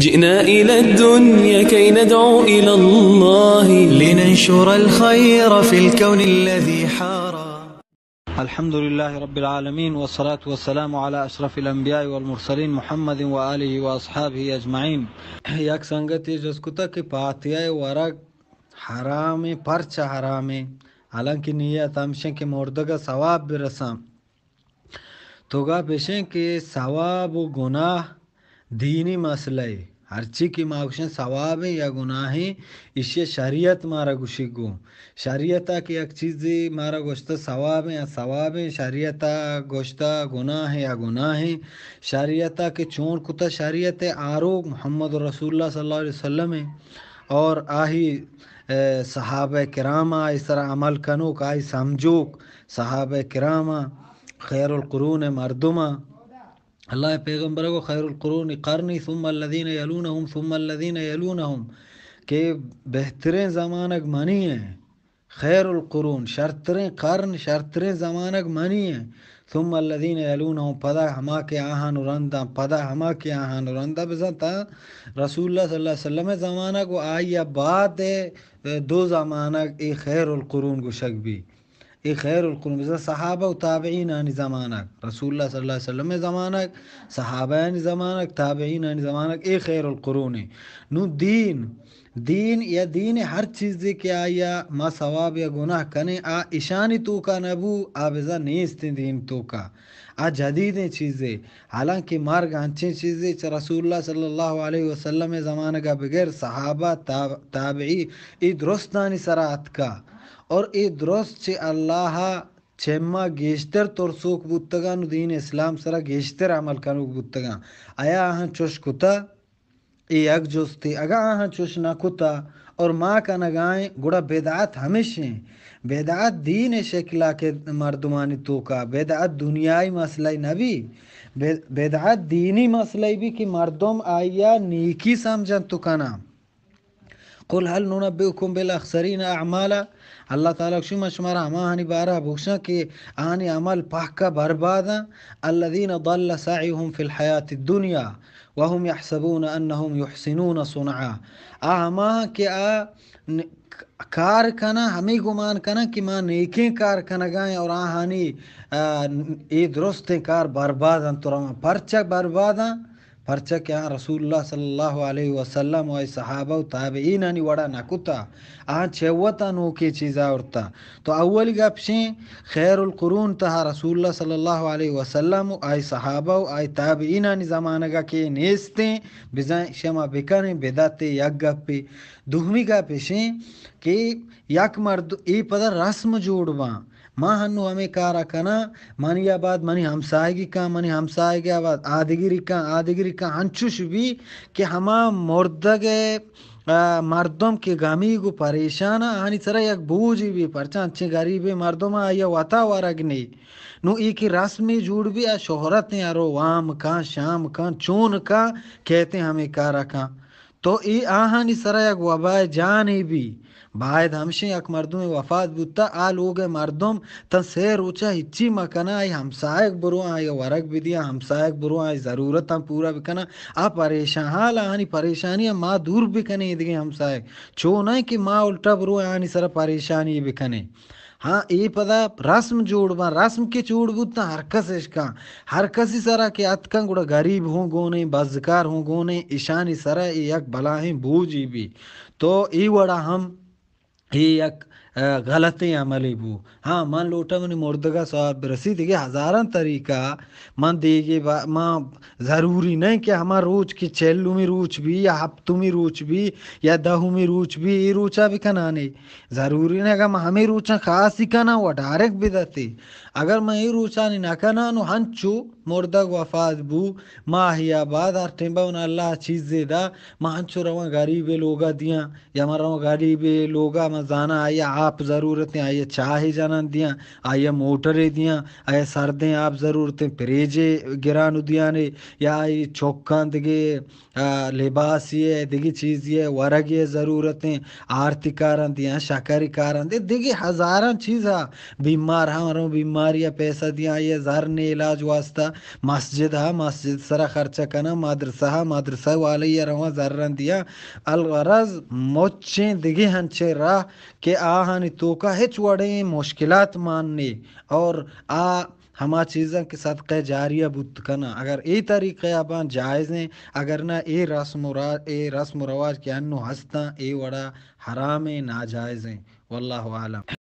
جئنا إلى الدنيا كي ندعو إلى الله لننشر الخير في الكون الذي حارى. الحمد لله رب العالمين والصلاة والسلام على أشرف الأنبياء والمرسلين محمد وآله وأصحابه أجمعين. یک سنگتی جس کتا کی پاتیاء ورق حرام پرچ حرام، حالانکہ نیت ہمشن کے مردگا ثواب برسام تو گا پیشیں کہ ثواب و گناہ دینی مسئلہ ہے. ہر چیز کی ماغشن ثواب ہے یا گناہ ہے، اسے شریعت مارا گوشی گو. شریعتا کی ایک چیز مارا گوشتا ثواب ہے یا ثواب ہے، شریعتا گوشتا گناہ ہے یا گناہ ہے. شریعتا کے چون کتا شریعت آروگ محمد رسول اللہ صلی اللہ علیہ وسلم ہے، اور آہی صحابہ کرامہ اس طرح عمل کنوک، آہی سمجھوک صحابہ کرامہ خیر القرون مردمہ. اللہ پیغمبر کو خیر القرون قرنی ثم الذین یلونہم ثم الذین یلونہم، کہ بہترین زمانک منی ہیں خیر القرون، شرطرین قرن شرطرین زمانک منی ہیں. ثم الذین یلونہم، پدا ہما کے آہاں نرندہ، پدا ہما کے آہاں نرندہ بزنتا رسول اللہ صلی اللہ علیہ وسلم زمانہ کو آئی بعد دو زمانہ ای خیر القرون کو شک بھی ای خیر القرون بزن صحابہ و تابعین آنی زمانہ، رسول اللہ صلی اللہ علیہ وسلم زمانہ، صحابہ آنی زمانہ، تابعین آنی زمانہ، ای خیر القرون. نو دین یا دین ہر چیز دے کہ آیا ما ثواب یا گناہ کنے آ اشانی تو کا نبو آ بزا نیستی دین تو کا آ جدید چیزیں. حالانکہ مرگ ہنچیں چیزیں رسول اللہ صلی اللہ علیہ وسلم زمانہ کا بغیر صحابہ تابعی ای درستانی سرات کا، اور ای درست چھ اللہ چھما گیشتر ترسوک بودتگا نو دین اسلام سرا گیشتر عمل کنوک بودتگا. آیا آہاں چوش کتا ای یک جستی، اگا آہاں چوش نہ کتا اور ماں کا نگائیں گوڑا بدعات ہمیشہ ہیں. بدعات دین شکلہ کے مردمانی تو کا، بدعات دنیای مسئلہ نبی، بدعات دینی مسئلہ بھی کہ مردم آیا نیکی سمجھن تو کنا. قل هل ننبئكم بالاخسرین اعمالا، اللہ تعالیٰ شما شمارا ہما ہنی بارہ بخشا کہ آنی عمل پاکا بربادا. الذین ضل سعیهم فی الحیات الدنیا وهم يحسبون انهم يحسنون صنعا، ہما کہ کار کنا ہمیں گمان کنا کہ ماں نیکیں کار کنا گائیں اور آہانی ای درستیں کار بربادا تو رہا پرچہ بربادا. پرچہ کیا رسول اللہ صلی اللہ علیہ وسلم و صحابہ و تابعین آنی وڑا نکتا آن چھوتا نوکی چیزا ارتا. تو اولی گپشیں خیر القرون تہا رسول اللہ صلی اللہ علیہ وسلم و آئی صحابہ و آئی تابعین آنی زمانہ کے نیستیں بزائیں شما بکنے بداتے یک گپی. دوہمی گپشیں کہ یک مرد ای پدر رسم جوڑ باں ماں ہنو ہمیں کارا کنا منی آباد منی ہمسائگی کا، منی ہمسائگی آباد آدگیری کا ہنچوش بھی کہ ہما مردگ مردم کے غمی کو پریشانا آنی سرا یک بوجی بھی پرچہ اچھے غریب مردم آیا وطا ورگنی نو ای کی رسمی جوڑ بھی شہرت ہیں ارو وام کا شام کا چون کا کہتے ہمیں کارا کا. تو ای آہانی سرا یک وبائے جانی بھی باید ہمشہ یک مردم وفات بودتا آ لوگ مردم تا سیر اوچا ہچی مکنا آئی ہمسائک برو آئی ورک بھی دیا ہمسائک برو آئی ضرورت ہم پورا بکنا آ پریشان حال آنی پریشانی ماں دور بکنے دیگے ہمسائک چونائیں کہ ماں الٹا برو آنی سر پریشانی بکنے. ہاں ای پدا رسم جوڑ با رسم کے چوڑ بودتا ہر کسش کا ہر کسی سرا کہ اتکن گوڑا غریب ہوں گونے بزکار ہوں گونے اشانی سرا ای یک بلاہیں بوجی بھی. تو ای وڑا ہم ای یک غلطی عملی بو. ہاں من لوٹا منی مردگا سواب برسی دیگے ہزاران طریقہ من دیگے ماں ضروری نہیں کہ ہما روچ کی چیلومی روچ بھی یا ہفتومی روچ بھی یا دہومی روچ بھی ای روچا بھی کنانے ضروری نہیں. اگر میں ہمیں روچا خاصی کنا وہ ڈائریکٹ بھی دیتے، اگر میں ای روچا نہیں نکنا نو ہنچو مردگ وفات بو ماہی آباد ہر ٹیمبا انہا اللہ چیز دا ماں ہنچو رواں غریب لوگا دیاں یا ماں رواں غریب لوگا مزانا آیا آپ ضرورتیں آئیے چاہی جانان دیاں آئیے موٹریں دیاں آئیے سردیں آپ ضرورتیں پریجے گرانو دیانے یا آئی چوکان دگے لباس یہ دیگی چیز یہ ورگ یہ ضرورتیں آرتی کاران دیاں شکری کاران دے دیگی ہزاران چیزاں بیمار ہماروں بیماریاں پیسہ دیاں یہ زرنے علاج واسطہ مسجد ہاں مسجد سرا خرچہ کنا مدرسہ والی رواں زرن دیا الغرض موچیں دیگی ہنچے راہ کہ آہانی توکا ہچ وڑیں مشکلات ماننے اور ہما چیزاں کے صدقہ جاریہ بت کنا اگر ای طریقے آبان جائز ہیں اگر نہ اے رسم و رواج کے انو ہستاں اے وڑا حرام ناجائز ہیں واللہ عالم.